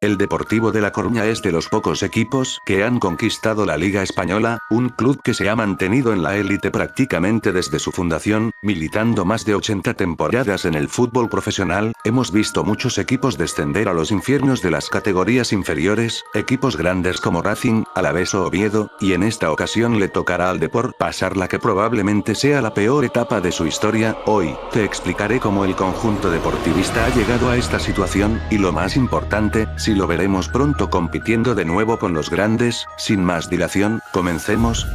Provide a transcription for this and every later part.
El Deportivo de La Coruña es de los pocos equipos que han conquistado la Liga Española, un club que se ha mantenido en la élite prácticamente desde su fundación, militando más de 80 temporadas en el fútbol profesional. Hemos visto muchos equipos descender a los infiernos de las categorías inferiores, equipos grandes como Racing, Alavés o Oviedo, y en esta ocasión le tocará al Depor pasar la que probablemente sea la peor etapa de su historia. Hoy, te explicaré cómo el conjunto deportivista ha llegado a esta situación, y lo más importante, si lo veremos pronto compitiendo de nuevo con los grandes. Sin más dilación, comencemos.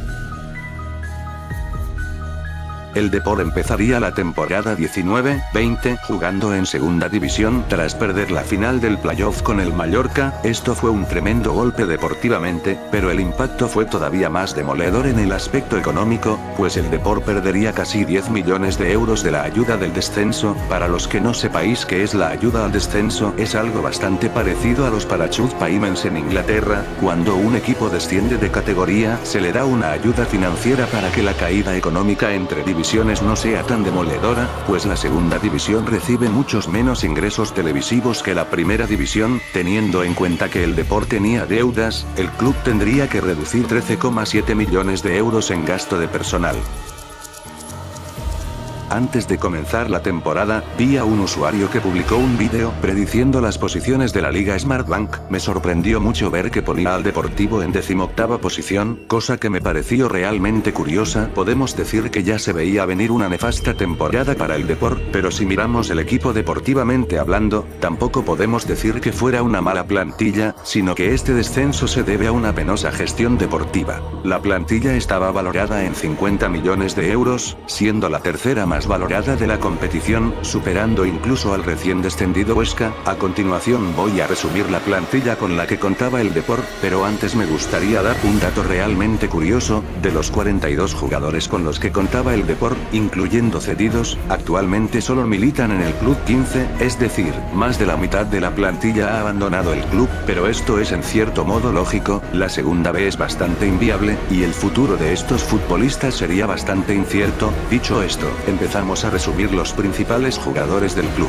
El Depor empezaría la temporada 19-20 jugando en segunda división tras perder la final del playoff con el Mallorca. Esto fue un tremendo golpe deportivamente, pero el impacto fue todavía más demoledor en el aspecto económico, pues el Depor perdería casi 10 millones de euros de la ayuda del descenso. Para los que no sepáis qué es la ayuda al descenso, es algo bastante parecido a los parachute payments en Inglaterra. Cuando un equipo desciende de categoría, se le da una ayuda financiera para que la caída económica entre divisiones no sea tan demoledora, pues la segunda división recibe muchos menos ingresos televisivos que la primera división. Teniendo en cuenta que el Depor tenía deudas, el club tendría que reducir 13,7 millones de euros en gasto de personal. Antes de comenzar la temporada, vi a un usuario que publicó un vídeo prediciendo las posiciones de la Liga Smartbank. Me sorprendió mucho ver que ponía al Deportivo en 18ª posición, cosa que me pareció realmente curiosa. Podemos decir que ya se veía venir una nefasta temporada para el Depor, pero si miramos el equipo deportivamente hablando, tampoco podemos decir que fuera una mala plantilla, sino que este descenso se debe a una penosa gestión deportiva. La plantilla estaba valorada en 50 millones de euros, siendo la tercera más valorada de la competición, superando incluso al recién descendido Huesca. A continuación voy a resumir la plantilla con la que contaba el Depor, pero antes me gustaría dar un dato realmente curioso. De los 42 jugadores con los que contaba el Depor, incluyendo cedidos, actualmente solo militan en el club 15, es decir, más de la mitad de la plantilla ha abandonado el club, pero esto es en cierto modo lógico. La segunda B es bastante inviable, y el futuro de estos futbolistas sería bastante incierto. Dicho esto, empezamos a resumir los principales jugadores del club.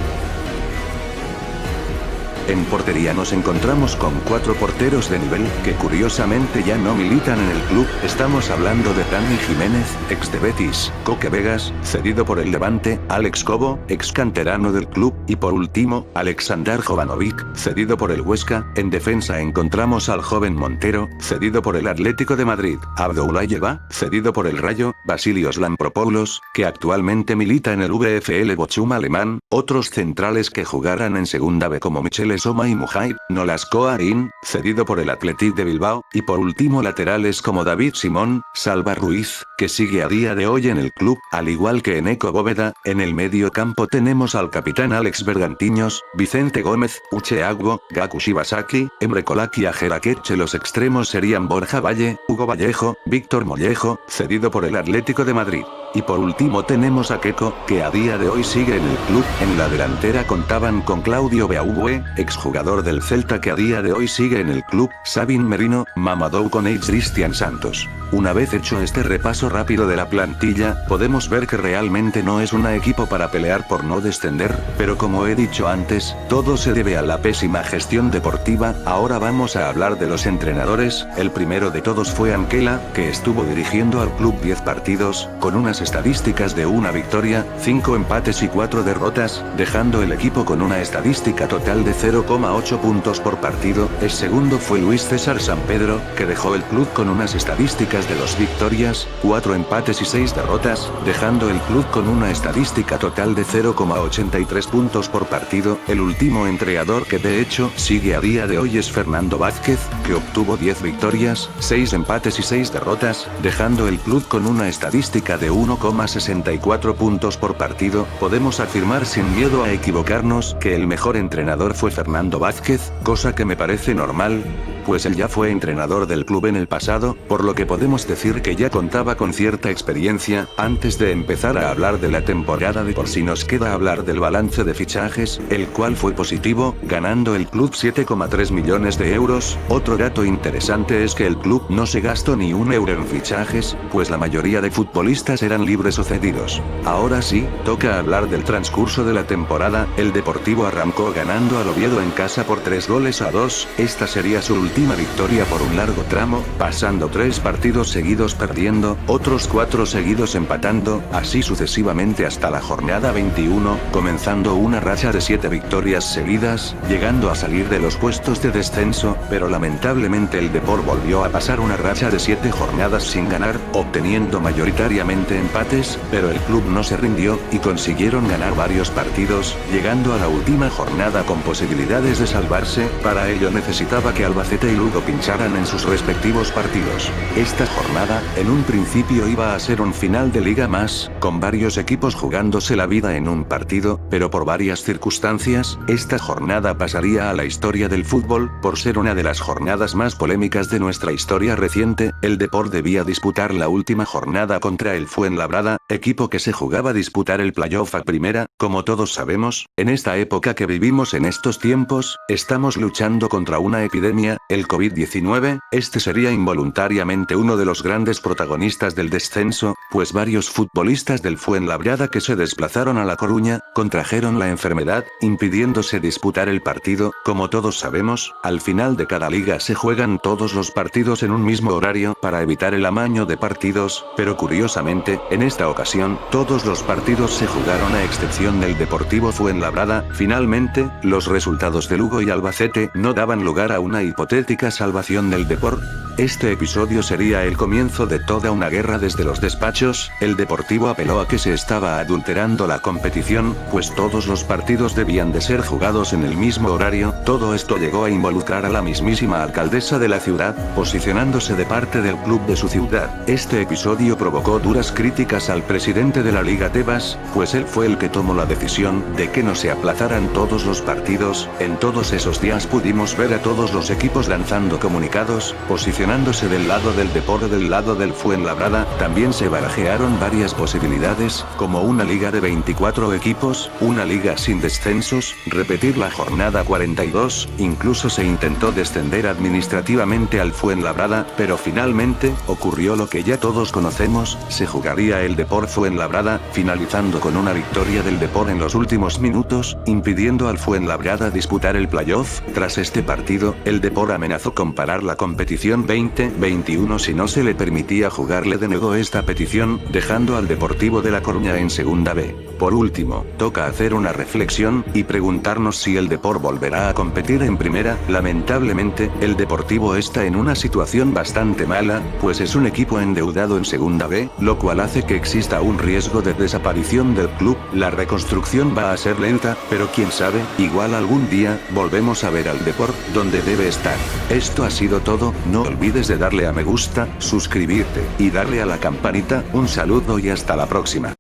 En portería nos encontramos con 4 porteros de nivel, que curiosamente ya no militan en el club. Estamos hablando de Dani Jiménez, ex de Betis; Coque Vegas, cedido por el Levante; Alex Cobo, ex canterano del club; y por último, Aleksandar Jovanovic, cedido por el Huesca. En defensa encontramos al joven Montero, cedido por el Atlético de Madrid; Abdoulayeva, cedido por el Rayo; Vasilios Lampropoulos, que actualmente milita en el VfL Bochum alemán; otros centrales que jugarán en segunda B como Michel Soma y Mujahid; Nolasco Arín, cedido por el Athletic de Bilbao; y por último laterales como David Simón, Salva Ruiz, que sigue a día de hoy en el club, al igual que Eneco Bóveda. En el medio campo tenemos al capitán Alex Bergantiños, Vicente Gómez, Uche Agbo, Gaku Shibasaki, Emre Colak y Ajer Akeche. Los extremos serían Borja Valle, Hugo Vallejo, Víctor Mollejo, cedido por el Atlético de Madrid. Y por último tenemos a Keko, que a día de hoy sigue en el club. En la delantera contaban con Claudio Beaubue, exjugador del Celta, que a día de hoy sigue en el club; Sabin Merino, Mamadou Koné y Cristian Santos. Una vez hecho este repaso rápido de la plantilla, podemos ver que realmente no es un equipo para pelear por no descender, pero como he dicho antes, todo se debe a la pésima gestión deportiva. Ahora vamos a hablar de los entrenadores. El primero de todos fue Anquela, que estuvo dirigiendo al club 10 partidos, con unas estadísticas de 1 victoria, 5 empates y 4 derrotas, dejando el equipo con una estadística total de 0,8 puntos por partido. El segundo fue Luis César Sampedro, que dejó el club con unas estadísticas de 2 victorias, 4 empates y 6 derrotas, dejando el club con una estadística total de 0,83 puntos por partido. El último entrenador que de hecho sigue a día de hoy es Fernando Vázquez, que obtuvo 10 victorias, 6 empates y 6 derrotas, dejando el club con una estadística de 1,64 puntos por partido. Podemos afirmar sin miedo a equivocarnos que el mejor entrenador fue Fernando Vázquez, cosa que me parece normal. pues él ya fue entrenador del club en el pasado, por lo que podemos decir que ya contaba con cierta experiencia. Antes de empezar a hablar de la temporada de por sí nos queda hablar del balance de fichajes, el cual fue positivo, ganando el club 7,3 millones de euros. Otro dato interesante es que el club no se gastó ni un euro en fichajes, pues la mayoría de futbolistas eran libres o cedidos. Ahora sí, toca hablar del transcurso de la temporada. El Deportivo arrancó ganando al Oviedo en casa por 3-2. Esta sería su última victoria por un largo tramo, pasando 3 partidos seguidos perdiendo, otros 4 seguidos empatando, así sucesivamente hasta la jornada 21, comenzando una racha de 7 victorias seguidas, llegando a salir de los puestos de descenso, pero lamentablemente el Depor volvió a pasar una racha de 7 jornadas sin ganar, obteniendo mayoritariamente empates, pero el club no se rindió, y consiguieron ganar varios partidos, llegando a la última jornada con posibilidades de salvarse. Para ello necesitaba que Albacete y Lugo pincharan en sus respectivos partidos. Esta jornada, en un principio iba a ser un final de liga más, con varios equipos jugándose la vida en un partido, pero por varias circunstancias, esta jornada pasaría a la historia del fútbol, por ser una de las jornadas más polémicas de nuestra historia reciente. El Depor debía disputar la última jornada contra el Fuenlabrada, equipo que se jugaba a disputar el playoff a primera. Como todos sabemos, en esta época que vivimos en estos tiempos, estamos luchando contra una epidemia, el COVID-19, este sería involuntariamente uno de los grandes protagonistas del descenso, pues varios futbolistas del Fuenlabrada que se desplazaron a La Coruña, contrajeron la enfermedad, impidiéndose disputar el partido. Como todos sabemos, al final de cada liga se juegan todos los partidos en un mismo horario para evitar el amaño de partidos, pero curiosamente, en esta ocasión, todos los partidos se jugaron a excepción del Deportivo Fuenlabrada. Finalmente, los resultados de Lugo y Albacete no daban lugar a una hipotética salvación del Depor. Este episodio sería el comienzo de toda una guerra desde los despachos. El Deportivo apeló a que se estaba adulterando la competición, pues todos los partidos debían de ser jugados en el mismo horario. Todo esto llegó a involucrar a la mismísima alcaldesa de la ciudad, posicionándose de parte del club de su ciudad. Este episodio provocó duras críticas al presidente de la Liga Tebas, pues él fue el que tomó la decisión de que no se aplazaran todos los partidos. En todos esos días pudimos ver a todos los equipos lanzando comunicados, posicionándose del lado del Depor o del lado del Fuenlabrada. También se barajearon varias posibilidades, como una liga de 24 equipos, una liga sin descensos, repetir la jornada 42, incluso se intentó descender administrativamente al Fuenlabrada, pero finalmente, ocurrió lo que ya todos conocemos, se jugaría el Depor Fuenlabrada, finalizando con una victoria del Depor en los últimos minutos, impidiendo al Fuenlabrada disputar el playoff. Tras este partido, el Depor amenazó con parar la competición 2021 si no se le permitía jugar. Le denegó esta petición, dejando al Deportivo de La Coruña en Segunda B. Por último, toca hacer una reflexión, y preguntarnos si el Depor volverá a competir en primera. Lamentablemente, el Deportivo está en una situación bastante mala, pues es un equipo endeudado en Segunda B, lo cual hace que exista un riesgo de desaparición del club. La reconstrucción va a ser lenta, pero quién sabe, igual algún día, volvemos a ver al Depor, donde debe estar. Esto ha sido todo, no olvides de darle a me gusta, suscribirte, y darle a la campanita. Un saludo y hasta la próxima.